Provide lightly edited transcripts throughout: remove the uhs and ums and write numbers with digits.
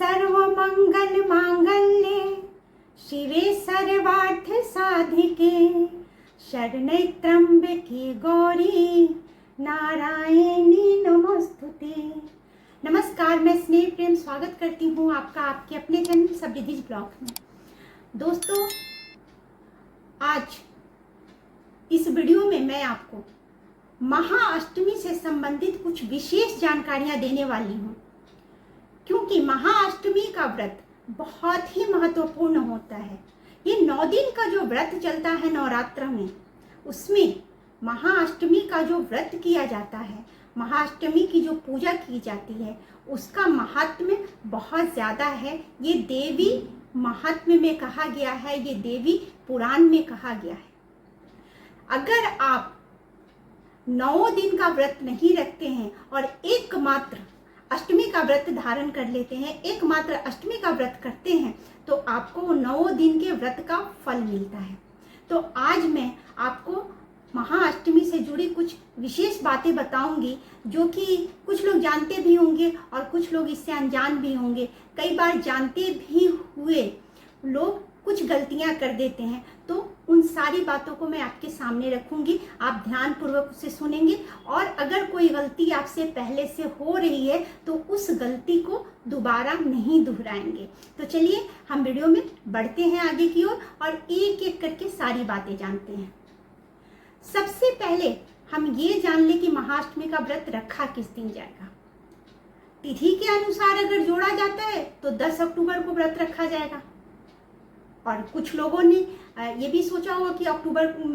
सर्वमंगल मांगल्ये शिवे सर्वार्थ साधिके शरणे त्र्यंबके गौरी नारायणी नमोस्तुते। नमस्कार, मैं स्नेह प्रेम स्वागत करती हूँ आपका आपके अपने चैनल समृद्धिज ब्लॉग में। दोस्तों, आज इस वीडियो में मैं आपको महाअष्टमी से संबंधित कुछ विशेष जानकारियां देने वाली हूँ, क्योंकि महाअष्टमी का व्रत बहुत ही महत्वपूर्ण होता है। ये 9 दिन का जो व्रत चलता है नवरात्र में, उसमें महाअष्टमी का जो व्रत किया जाता है, महाअष्टमी की जो पूजा की जाती है, उसका महात्म्य बहुत ज़्यादा है। ये देवी महात्म्य में कहा गया है, ये देवी पुराण में कहा गया है। अगर आप 9 दिन का व्रत नहीं रखते हैं और एकमात्र अष्टमी का व्रत धारण कर लेते हैं, एकमात्र अष्टमी का व्रत करते हैं, तो आपको 9 दिन के व्रत का फल मिलता है। तो आज मैं आपको महाअष्टमी से जुड़ी कुछ विशेष बातें बताऊंगी, जो कि कुछ लोग जानते भी होंगे और कुछ लोग इससे अनजान भी होंगे। कई बार जानते भी हुए लोग कुछ गलतियां कर देते हैं, तो उन सारी बातों को मैं आपके सामने रखूंगी। आप ध्यानपूर्वक उसे सुनेंगे और अगर कोई गलती आपसे पहले से हो रही है तो उस गलती को दोबारा नहीं दोहराएंगे। तो चलिए हम वीडियो में बढ़ते हैं आगे की ओर और एक एक करके सारी बातें जानते हैं। सबसे पहले हम ये जान लें कि महाअष्टमी का व्रत रखा किस दिन जाएगा। तिथि के अनुसार अगर जोड़ा जाता है तो 10 अक्टूबर को व्रत रखा जाएगा, और कुछ लोगों ने ये भी सोचा होगा कि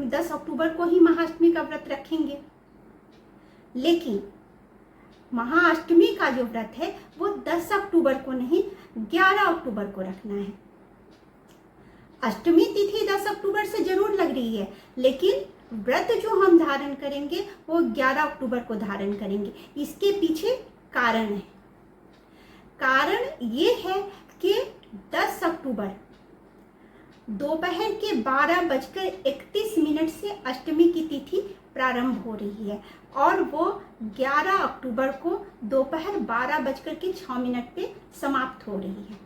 10 अक्टूबर को ही महाअष्टमी का व्रत रखेंगे। लेकिन महाअष्टमी का जो व्रत है वो 10 अक्टूबर को नहीं, 11 अक्टूबर को रखना है। अष्टमी तिथि 10 अक्टूबर से जरूर लग रही है, लेकिन व्रत जो हम धारण करेंगे वो 11 अक्टूबर को धारण करेंगे। इसके पीछे कारण है। कारण ये है कि 10 अक्टूबर दोपहर के 12:31 से अष्टमी की तिथि प्रारंभ हो रही है और वो 11 अक्टूबर को दोपहर 12:06 पे समाप्त हो रही है।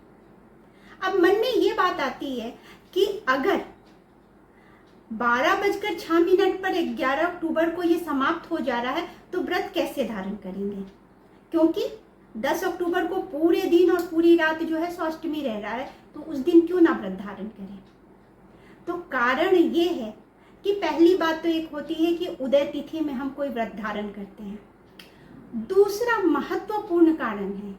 अब मन में ये बात आती है कि अगर 12:06 पर 11 अक्टूबर को ये समाप्त हो जा रहा है तो व्रत कैसे धारण करेंगे, क्योंकि 10 अक्टूबर को पूरे दिन और पूरी रात जो है सो अष्टमी रह रहा है, तो उस दिन क्यों ना व्रत धारण करें। तो कारण ये है कि पहली बात तो एक होती है कि उदय तिथि में हम कोई व्रत धारण करते हैं। दूसरा महत्वपूर्ण कारण है,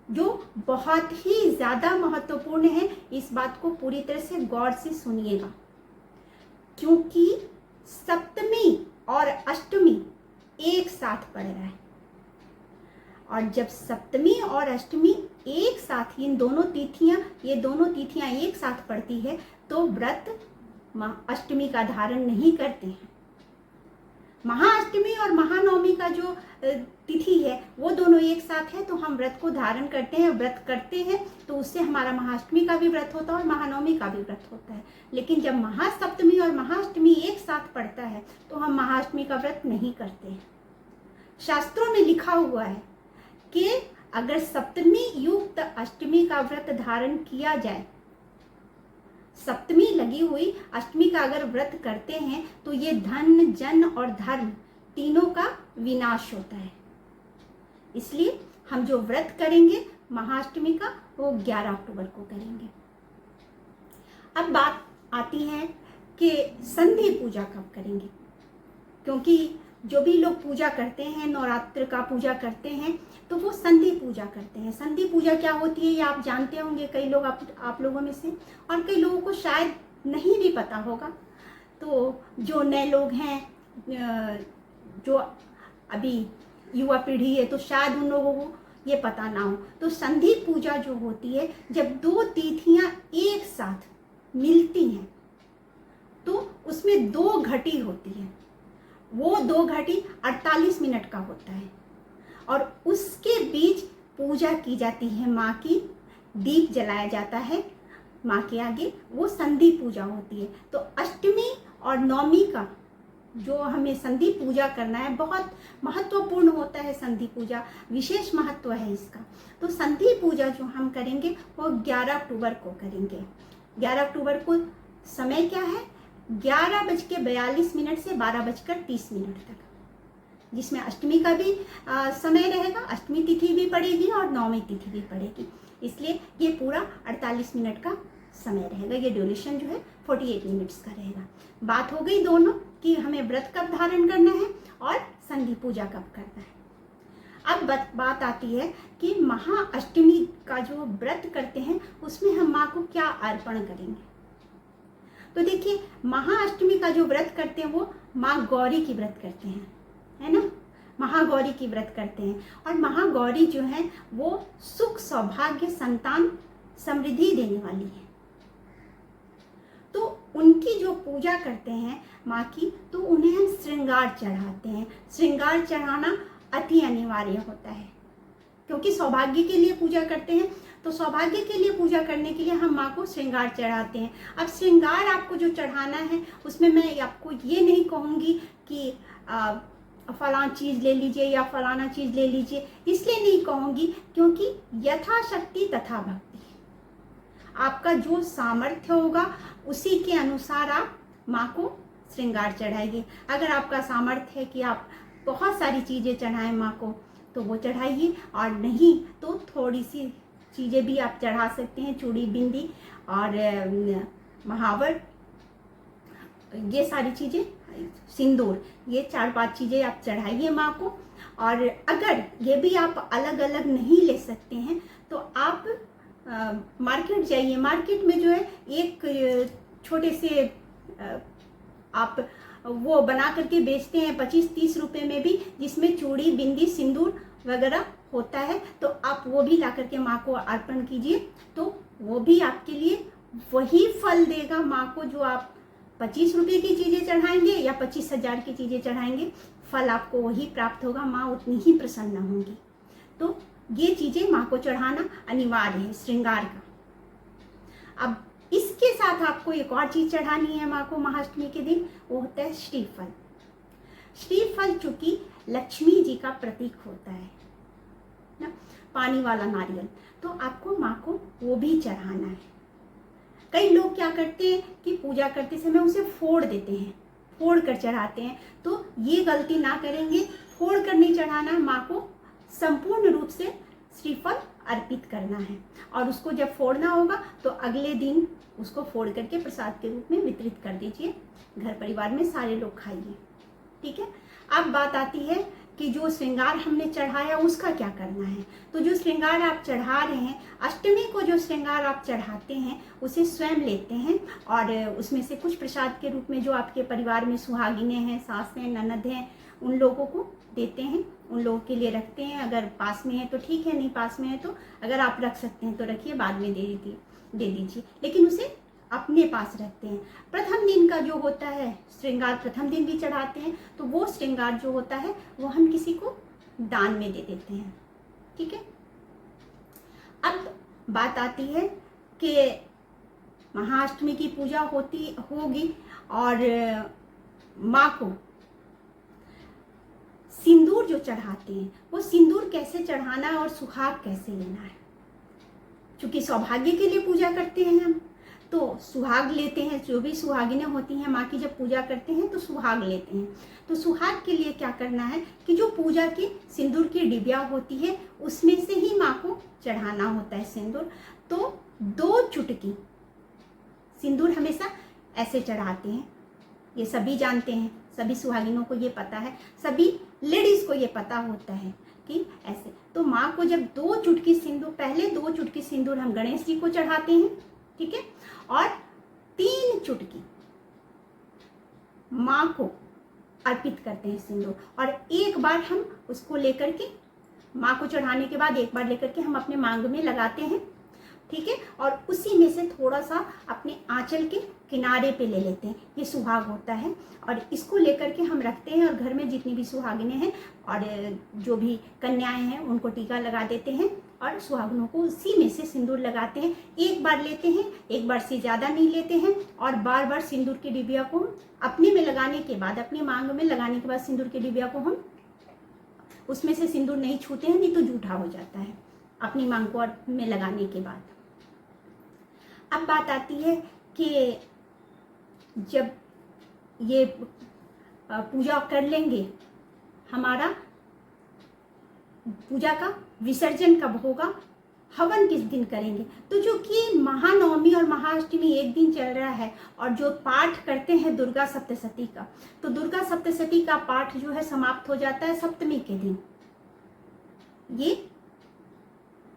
जो बहुत ही ज्यादा महत्वपूर्ण है, इस बात को पूरी तरह से गौर से सुनिएगा, क्योंकि सप्तमी और अष्टमी एक साथ पड़ रहा है। और जब सप्तमी और अष्टमी एक साथ, ये दोनों तिथियां एक साथ पड़ती है, तो व्रत अष्टमी का धारण नहीं करते हैं। महाअष्टमी और महानवमी का जो तिथि है वो दोनों एक साथ है, तो हम व्रत को धारण करते हैं, व्रत करते हैं, तो उससे हमारा महाअष्टमी का भी व्रत होता है और महानवमी का भी व्रत होता है। लेकिन जब महासप्तमी और महाअष्टमी एक साथ पड़ता है तो हम महाअष्टमी का व्रत नहीं करते हैं। शास्त्रों में लिखा हुआ है कि अगर सप्तमी युक्त अष्टमी का व्रत धारण किया जाए, सप्तमी लगी हुई अष्टमी का अगर व्रत करते हैं, तो ये धन, जन और धर्म तीनों का विनाश होता है। इसलिए हम जो व्रत करेंगे महाअष्टमी का, वो 11 अक्टूबर को करेंगे। अब बात आती है कि संधि पूजा कब करेंगे, क्योंकि जो भी लोग पूजा करते हैं, नवरात्र का पूजा करते हैं, तो वो संधि पूजा करते हैं। संधि पूजा क्या होती है ये आप जानते होंगे, कई लोग आप लोगों में से, और कई लोगों को शायद नहीं भी पता होगा। तो जो नए लोग हैं, जो अभी युवा पीढ़ी है, तो शायद उन लोगों को ये पता ना हो। तो संधि पूजा जो होती है, जब 2 तिथियां एक साथ मिलती हैं तो उसमें 2 घटी होती है। वो 2 घटी 48 मिनट का होता है और उसके बीच पूजा की जाती है माँ की, दीप जलाया जाता है माँ के आगे, वो संधि पूजा होती है। तो अष्टमी और नवमी का जो हमें संधि पूजा करना है, बहुत महत्वपूर्ण होता है संधि पूजा, विशेष महत्व है इसका। तो संधि पूजा जो हम करेंगे वो 11 अक्टूबर को करेंगे। 11 अक्टूबर को समय क्या है, 11:42 से 12:30 तक, जिसमें अष्टमी का भी समय रहेगा, अष्टमी तिथि भी पड़ेगी और नवमी तिथि भी पड़ेगी, इसलिए ये पूरा 48 मिनट का समय रहेगा। ये ड्यूरेशन जो है 48 मिनट्स का रहेगा। बात हो गई दोनों कि हमें व्रत कब धारण करना है और संधि पूजा कब करना है। अब बात आती है कि महाअष्टमी का जो व्रत करते हैं उसमें हम माँ को क्या अर्पण करेंगे। तो देखिए, महाअष्टमी का जो व्रत करते हैं वो माँ गौरी की व्रत करते हैं, है ना, महागौरी की व्रत करते हैं। और महागौरी जो है वो सुख, सौभाग्य, संतान, समृद्धि देने वाली है। तो उनकी जो पूजा करते हैं माँ की, तो उन्हें हम श्रृंगार चढ़ाते हैं। श्रृंगार चढ़ाना अति अनिवार्य होता है, क्योंकि सौभाग्य के लिए पूजा करते हैं, तो सौभाग्य के लिए पूजा करने के लिए हम माँ को श्रृंगार चढ़ाते हैं। अब श्रृंगार आपको जो चढ़ाना है उसमें मैं आपको ये नहीं कहूँगी कि फलां चीज़ ले लीजिए या फलाना चीज़ ले लीजिए, इसलिए नहीं कहूँगी क्योंकि यथाशक्ति तथा भक्ति, आपका जो सामर्थ्य होगा उसी के अनुसार आप माँ को श्रृंगार चढ़ाइए। अगर आपका सामर्थ्य है कि आप बहुत सारी चीज़ें चढ़ाएं माँ को तो वो चढ़ाइए, और नहीं तो थोड़ी सी चीज़ें भी आप चढ़ा सकते हैं, चूड़ी, बिंदी और महावर, ये सारी चीज़ें, सिंदूर, ये 4-5 चीज़ें आप चढ़ाइए माँ को। और अगर ये भी आप अलग अलग नहीं ले सकते हैं तो आप मार्केट जाइए। मार्केट में जो है एक छोटे से आप वो बना करके बेचते हैं 25-30 रुपए में भी, जिसमें चूड़ी, बिंदी, सिंदूर वगैरह होता है, तो आप वो भी ला करके माँ को अर्पण कीजिए, तो वो भी आपके लिए वही फल देगा माँ को जो आप 25 रुपये की चीज़ें चढ़ाएंगे या 25,000 की चीज़ें चढ़ाएंगे, फल आपको वही प्राप्त होगा, माँ उतनी ही प्रसन्न होंगी। तो ये चीज़ें माँ को चढ़ाना अनिवार्य है, श्रृंगार का। अब इसके साथ आपको एक और चीज़ चढ़ानी है माँ को महाअष्टमी के दिन, वो होता है श्रीफल। श्रीफल चूंकि लक्ष्मी जी का प्रतीक होता है ना, पानी वाला नारियल, तो आपको माँ को वो भी चढ़ाना है। कई लोग क्या करते हैं कि पूजा करते समय उसे फोड़ देते हैं, फोड़ कर चढ़ाते हैं, तो ये गलती ना करेंगे। फोड़ कर नहीं चढ़ाना, माँ को संपूर्ण रूप से श्रीफल अर्पित करना है। और उसको जब फोड़ना होगा तो अगले दिन उसको फोड़ करके प्रसाद के रूप में वितरित कर दीजिए, घर परिवार में सारे लोग खाइए, ठीक है। अब बात आती है कि जो श्रृंगार हमने चढ़ाया उसका क्या करना है। तो जो श्रृंगार आप चढ़ा रहे हैं, अष्टमी को जो श्रृंगार आप चढ़ाते हैं उसे स्वयं लेते हैं और उसमें से कुछ प्रसाद के रूप में जो आपके परिवार में सुहागिनें हैं, सास हैं, ननद हैं, उन लोगों को देते हैं, उन लोगों के लिए रखते हैं। अगर पास में है तो ठीक है, नहीं पास में है तो अगर आप रख सकते हैं तो रखिए, बाद में दे दीजिए, लेकिन उसे अपने पास रखते हैं। प्रथम दिन का जो होता है श्रृंगार, प्रथम दिन भी चढ़ाते हैं, तो वो श्रृंगार जो होता है वो हम किसी को दान में दे देते हैं, ठीक है। अब बात आती है कि महाअष्टमी की पूजा होगी और माँ को सिंदूर जो चढ़ाते हैं वो सिंदूर कैसे चढ़ाना है और सुहाग कैसे लेना है। क्योंकि सौभाग्य के लिए पूजा करते हैं हम, तो सुहाग लेते हैं। जो भी सुहागिनें होती हैं माँ की जब पूजा करते हैं तो सुहाग लेते हैं। तो सुहाग के लिए क्या करना है कि जो पूजा की सिंदूर की डिबिया होती है उसमें से ही माँ को चढ़ाना होता है सिंदूर। तो 2 चुटकी सिंदूर हमेशा ऐसे चढ़ाते हैं, ये सभी जानते हैं, सभी सुहागिनों को ये पता है, सभी लेडीज को ये पता होता है कि ऐसे। तो माँ को जब 2 चुटकी सिंदूर, पहले 2 चुटकी सिंदूर हम गणेश जी को चढ़ाते हैं, ठीक है, और 3 चुटकी माँ को अर्पित करते हैं सिंदूर। और एक बार हम उसको लेकर के माँ को चढ़ाने के बाद एक बार लेकर के हम अपने मांग में लगाते हैं, ठीक है, और उसी में से थोड़ा सा अपने आंचल के किनारे पे ले लेते हैं। ये सुहाग होता है और इसको लेकर के हम रखते हैं और घर में जितनी भी सुहागिनें हैं और जो भी कन्याएं हैं उनको टीका लगा देते हैं और सुहागनों को उसी में से सिंदूर लगाते हैं। एक बार लेते हैं, एक बार से ज़्यादा नहीं लेते हैं, और बार बार सिंदूर की डिबिया को अपने में लगाने के बाद, अपनी मांग में लगाने के बाद सिंदूर की डिबिया को हम उसमें से सिंदूर नहीं छूते हैं, नहीं तो जूठा हो जाता है अपनी मांग को और में लगाने के बाद। अब बात आती है कि जब ये पूजा कर लेंगे, हमारा पूजा का विसर्जन कब होगा, हवन किस दिन करेंगे। तो जो कि महानवमी और महाअष्टमी एक दिन चल रहा है, और जो पाठ करते हैं दुर्गा सप्तशती का, तो दुर्गा सप्तशती का पाठ जो है समाप्त हो जाता है सप्तमी के दिन। ये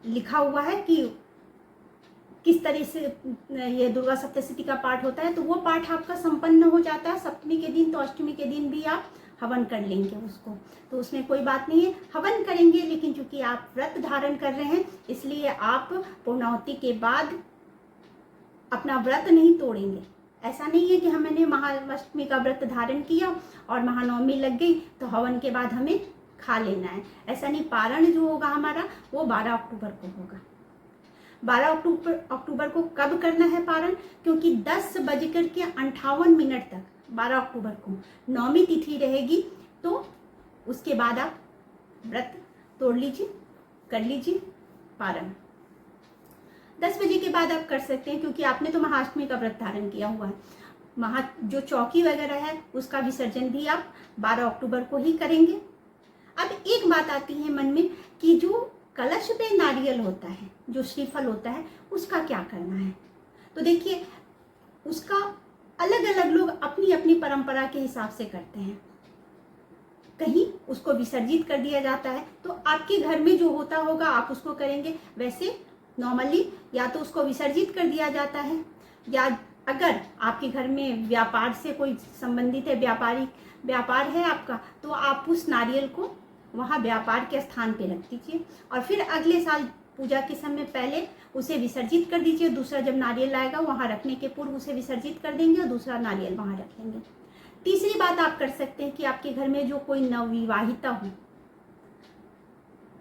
लिखा हुआ है कि किस तरह से ये दुर्गा सप्तशती का पाठ होता है, तो वो पाठ आपका संपन्न हो जाता है सप्तमी के दिन। तो अष्टमी के दिन भी आप हवन कर लेंगे उसको, तो उसमें कोई बात नहीं है, हवन करेंगे। लेकिन चूंकि आप व्रत धारण कर रहे हैं, इसलिए आप पूर्णाहुति के बाद अपना व्रत नहीं तोड़ेंगे। ऐसा नहीं है कि हमने महाअष्टमी का व्रत धारण किया और महानवमी लग गई तो हवन के बाद हमें खा लेना है, ऐसा नहीं। पारण जो होगा हमारा वो 12 अक्टूबर को होगा। 12 अक्टूबर को कब करना है पारण, क्योंकि 10:58 तक 12 अक्टूबर को नवमी तिथि रहेगी, तो उसके बाद आप व्रत तोड़ लीजिए, कर लीजिए पारण। 10 बजे के बाद आप कर सकते हैं, क्योंकि आपने तो महाअष्टमी का व्रत धारण किया हुआ है। जो चौकी वगैरह है उसका विसर्जन भी आप 12 अक्टूबर को ही करेंगे। अब एक बात आती है मन में कि जो कलश पे नारियल होता है, जो श्रीफल होता है, उसका क्या करना है। तो देखिए, उसका अलग अलग लोग अपनी अपनी परंपरा के हिसाब से करते हैं। कहीं उसको विसर्जित कर दिया जाता है, तो आपके घर में जो होता होगा आप उसको करेंगे। वैसे नॉर्मली या तो उसको विसर्जित कर दिया जाता है, या अगर आपके घर में व्यापार से कोई संबंधित है, व्यापार है आपका, तो आप उस नारियल को वहाँ व्यापार के स्थान पे रख दीजिए, और फिर अगले साल पूजा के समय पहले उसे विसर्जित कर दीजिए। दूसरा जब नारियल आएगा वहाँ रखने के पूर्व उसे विसर्जित कर देंगे और दूसरा नारियल वहाँ रख लेंगे। तीसरी बात आप कर सकते हैं कि आपके घर में जो कोई नवविवाहिता हो,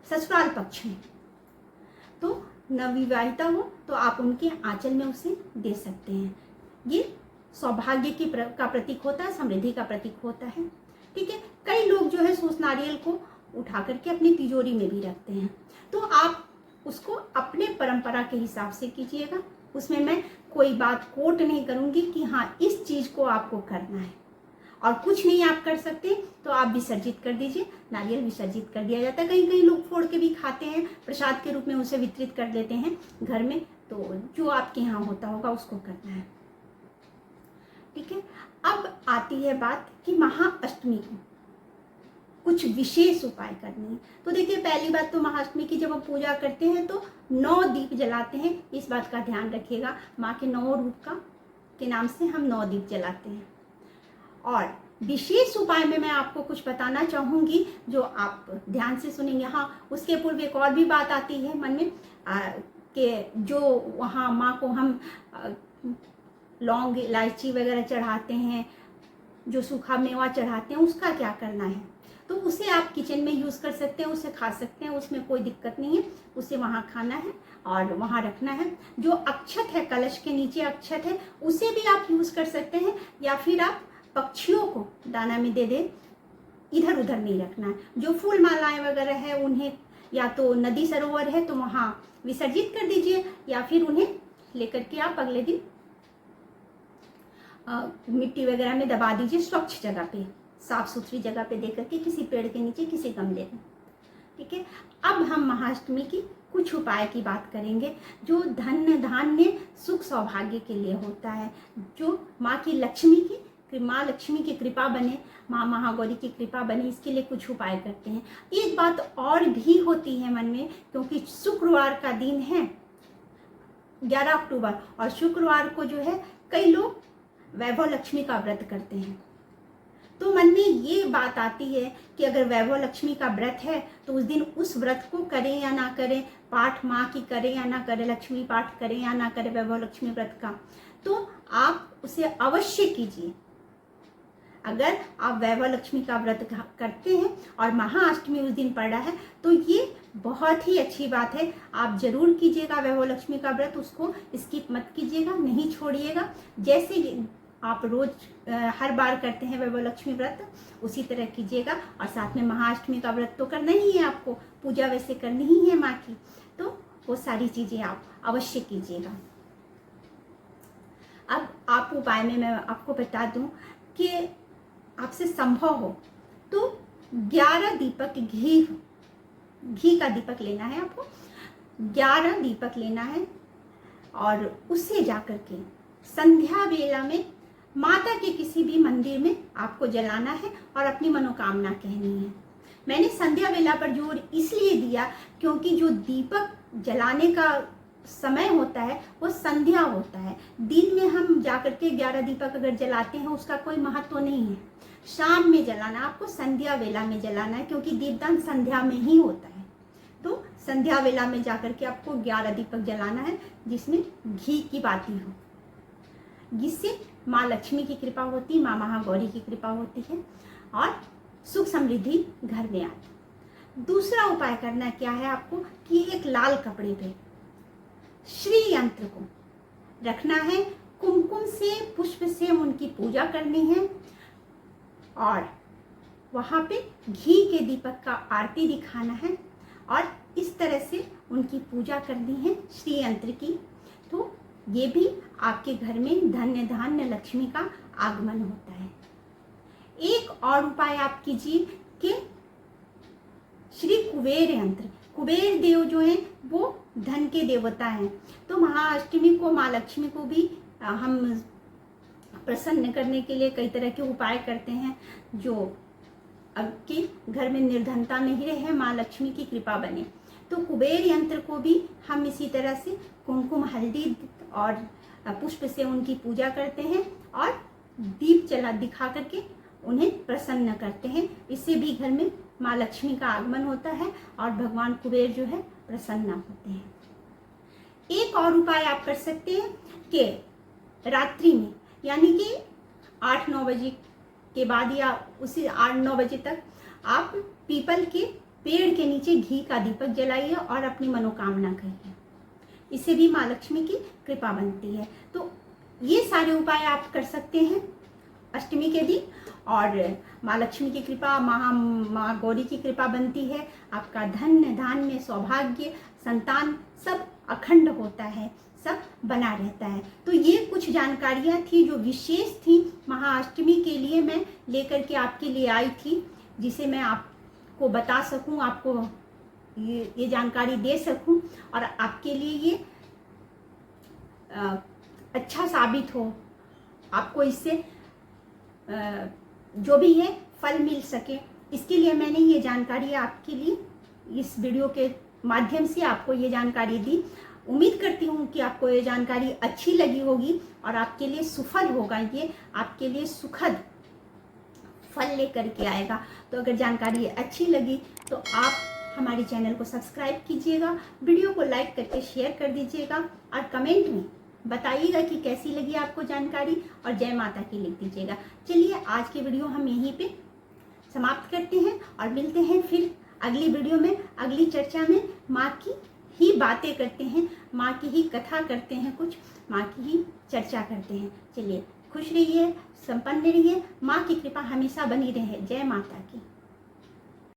ससुराल पक्ष में, तो नवविवाहिता हो तो आप उनके आंचल में उसे दे सकते हैं। ये सौभाग्य का प्रतीक होता है, समृद्धि का प्रतीक होता है। ठीक है, कई लोग जो है उस नारियल को उठा करके अपनी तिजोरी में भी रखते हैं, तो आप उसको अपने परंपरा के हिसाब से कीजिएगा। उसमें मैं कोई बात कोट नहीं करूंगी कि हाँ इस चीज को आपको करना है, और कुछ नहीं आप कर सकते तो आप विसर्जित कर दीजिए। नारियल विसर्जित कर दिया जाता है, कहीं कहीं लोग फोड़ के भी खाते हैं, प्रसाद के रूप में उसे वितरित कर देते हैं घर में। तो जो आपके यहाँ होता होगा उसको करना है। ठीक है, अब आती है बात कि महाअष्टमी को कुछ विशेष उपाय करनी है। तो देखिए, पहली बात तो महाअष्टमी की जब हम पूजा करते हैं तो 9 दीप जलाते हैं। इस बात का ध्यान रखिएगा, माँ के 9 रूप के नाम से हम 9 दीप जलाते हैं। और विशेष उपाय में मैं आपको कुछ बताना चाहूँगी जो आप ध्यान से सुनेंगे। हाँ, उसके पूर्व एक और भी बात आती है मन में कि जो वहाँ माँ को हम लौंग इलायची वगैरह चढ़ाते हैं, जो सूखा मेवा चढ़ाते हैं, उसका क्या करना है। तो उसे आप किचन में यूज़ कर सकते हैं, उसे खा सकते हैं, उसमें कोई दिक्कत नहीं है। उसे वहाँ खाना है और वहाँ रखना है। जो अक्षत है, कलश के नीचे अक्षत है, उसे भी आप यूज़ कर सकते हैं, या फिर आप पक्षियों को दाना में दे दें, इधर उधर नहीं रखना है। जो फूल मालाएं वगैरह है उन्हें या तो नदी सरोवर है तो वहाँ विसर्जित कर दीजिए, या फिर उन्हें लेकर के आप अगले दिन मिट्टी वगैरह में दबा दीजिए, स्वच्छ जगह पे, साफ सुथरी जगह पे दे करके, किसी पेड़ के नीचे, किसी गमले में। ठीक है, अब हम महाअष्टमी की कुछ उपाय की बात करेंगे जो धन धान्य सुख सौभाग्य के लिए होता है, जो माँ की लक्ष्मी की माँ लक्ष्मी की कृपा बने, माँ महागौरी की कृपा बने, इसके लिए कुछ उपाय करते हैं। एक बात और भी होती है मन में, क्योंकि शुक्रवार का दिन है 11 अक्टूबर, और शुक्रवार को जो है कई लोग वैभव लक्ष्मी का व्रत करते हैं। तो मन में ये बात आती है कि अगर वैभव लक्ष्मी का व्रत है तो उस दिन उस व्रत को करें या ना करें, पाठ माँ की करें या ना करें, लक्ष्मी पाठ करें या ना करें वैभव लक्ष्मी व्रत का, तो आप उसे अवश्य कीजिए। अगर आप वैभव लक्ष्मी का व्रत करते हैं और महाअष्टमी उस दिन पड़ रहा है तो ये बहुत ही अच्छी बात है, आप जरूर कीजिएगा वैभव लक्ष्मी का व्रत, उसको स्किप मत कीजिएगा, नहीं छोड़िएगा। जैसे आप रोज हर बार करते हैं वैभव लक्ष्मी व्रत, उसी तरह कीजिएगा। और साथ में महाअष्टमी का व्रत तो करना ही है आपको, पूजा वैसे करनी ही है माँ की, तो वो सारी चीजें आप अवश्य कीजिएगा। अब आप उपाय में मैं आपको बता दूं कि आपसे संभव हो तो 11 दीपक घी का दीपक लेना है आपको, 11 दीपक लेना है और उससे जाकर के संध्या वेला में माता के किसी भी मंदिर में आपको जलाना है और अपनी मनोकामना कहनी है। मैंने संध्या वेला पर जोर इसलिए दिया क्योंकि जो दीपक जलाने का समय होता है वो संध्या होता है। दिन में हम जाकर के 11 दीपक अगर जलाते हैं उसका कोई महत्व नहीं है। शाम में जलाना, आपको संध्या वेला में जलाना है, क्योंकि दीपदान संध्या में ही होता है। तो संध्या वेला में जाकर के आपको 11 दीपक जलाना है जिसमें घी की बाती हो, जिससे माँ लक्ष्मी की कृपा होती, माँ महागौरी की कृपा होती है और सुख समृद्धि घर में आती। दूसरा उपाय करना क्या है आपको कि एक लाल कपड़े पे श्री यंत्र को रखना है, कुमकुम से पुष्प से उनकी पूजा करनी है और वहाँ पे घी के दीपक का आरती दिखाना है और इस तरह से उनकी पूजा करनी है श्री यंत्र की। तो ये भी आपके घर में धन्य धान्य लक्ष्मी का आगमन होता है। एक और उपाय आप कीजिए कि श्री कुबेर यंत्र, कुबेर देव जो हैं वो धन के देवता हैं, तो महाअष्टमी को माँ लक्ष्मी को भी हम प्रसन्न करने के लिए कई तरह के उपाय करते हैं, जो आपके घर में निर्धनता नहीं रहे, माँ लक्ष्मी की कृपा बने। तो कुबेर यंत्र को भी हम इसी तरह से कुमकुम हल्दी और पुष्प से उनकी पूजा करते हैं और दीप जला दिखा करके उन्हें प्रसन्न करते हैं। इससे भी घर में माँ लक्ष्मी का आगमन होता है और भगवान कुबेर जो है प्रसन्न होते हैं। एक और उपाय आप कर सकते हैं कि रात्रि में, यानी कि 8-9 बजे के बाद या उसी 8-9 बजे तक आप पीपल के पेड़ के नीचे घी का दीपक जलाइए और अपनी मनोकामना कहिए, इससे भी माँ लक्ष्मी की कृपा बनती है। तो ये सारे उपाय आप कर सकते हैं अष्टमी के दिन और माँ लक्ष्मी की कृपा, माँ गौरी की कृपा बनती है। आपका धन धान्य सौभाग्य संतान सब अखंड होता है, सब बना रहता है। तो ये कुछ जानकारियाँ थी जो विशेष थी महाअष्टमी के लिए, मैं लेकर के आपके लिए आई थी, जिसे मैं आपको बता सकूं, आपको ये जानकारी दे सकूं और आपके लिए ये अच्छा साबित हो, आपको इससे जो भी है फल मिल सके। इसके लिए मैंने ये जानकारी आपके लिए इस वीडियो के माध्यम से आपको ये जानकारी दी। उम्मीद करती हूँ कि आपको ये जानकारी अच्छी लगी होगी और आपके लिए सुफल होगा, ये आपके लिए सुखद फल लेकर के आएगा। तो अगर जानकारी अच्छी लगी तो आप हमारे चैनल को सब्सक्राइब कीजिएगा, वीडियो को लाइक करके शेयर कर दीजिएगा और कमेंट में बताइएगा कि कैसी लगी आपको जानकारी और जय माता की लिख दीजिएगा। चलिए आज की वीडियो हम यहीं पे समाप्त करते हैं और मिलते हैं फिर अगली वीडियो में, अगली चर्चा में। माँ की ही बातें करते हैं, माँ की ही कथा करते हैं, कुछ माँ की ही चर्चा करते हैं। चलिए खुश रहिए, संपन्न रहिए, माँ की कृपा हमेशा बनी रहे। जय माता की।